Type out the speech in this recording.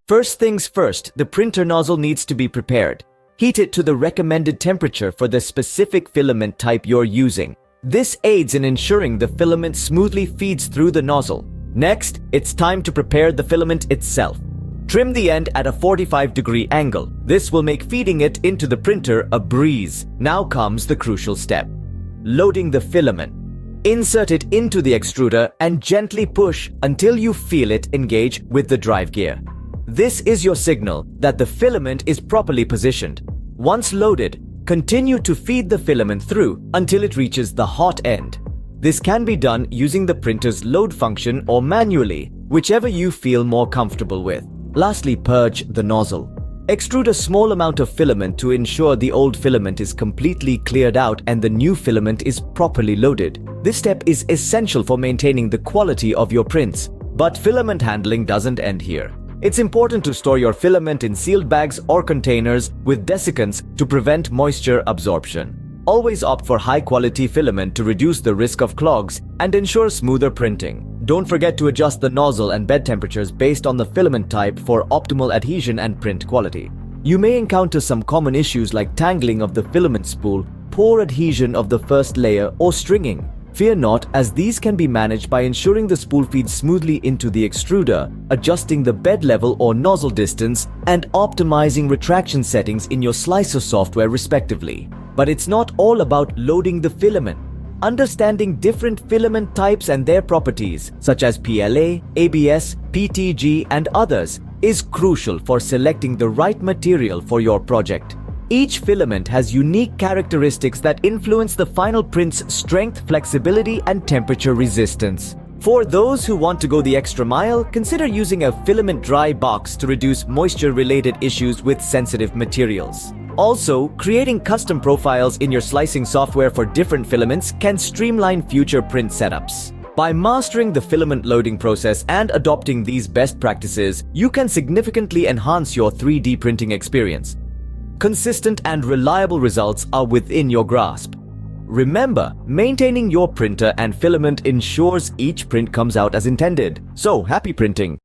First things first, the printer nozzle needs to be prepared. Heat it to the recommended temperature for the specific filament type you're using. This aids in ensuring the filament smoothly feeds through the nozzle. Next, it's time to prepare the filament itself. Trim the end at a 45-degree angle. This will make feeding it into the printer a breeze. Now comes the crucial step: loading the filament. Insert it into the extruder and gently push until you feel it engage with the drive gear. This is your signal that the filament is properly positioned. Once loaded, continue to feed the filament through until it reaches the hot end. This can be done using the printer's load function or manually, whichever you feel more comfortable with. Lastly, purge the nozzle. Extrude a small amount of filament to ensure the old filament is completely cleared out and the new filament is properly loaded. This step is essential for maintaining the quality of your prints. But filament handling doesn't end here. It's important to store your filament in sealed bags or containers with desiccants to prevent moisture absorption. Always opt for high-quality filament to reduce the risk of clogs and ensure smoother printing. Don't forget to adjust the nozzle and bed temperatures based on the filament type for optimal adhesion and print quality. You may encounter some common issues like tangling of the filament spool, poor adhesion of the first layer, or stringing. Fear not, as these can be managed by ensuring the spool feeds smoothly into the extruder, adjusting the bed level or nozzle distance, and optimizing retraction settings in your slicer software respectively. But it's not all about loading the filament. Understanding different filament types and their properties, such as PLA, ABS, PTG, and others, is crucial for selecting the right material for your project. Each filament has unique characteristics that influence the final print's strength, flexibility, and temperature resistance. For those who want to go the extra mile, consider using a filament dry box to reduce moisture-related issues with sensitive materials. Also, creating custom profiles in your slicing software for different filaments can streamline future print setups. By mastering the filament loading process and adopting these best practices, you can significantly enhance your 3D printing experience. Consistent and reliable results are within your grasp. Remember, maintaining your printer and filament ensures each print comes out as intended. So, happy printing!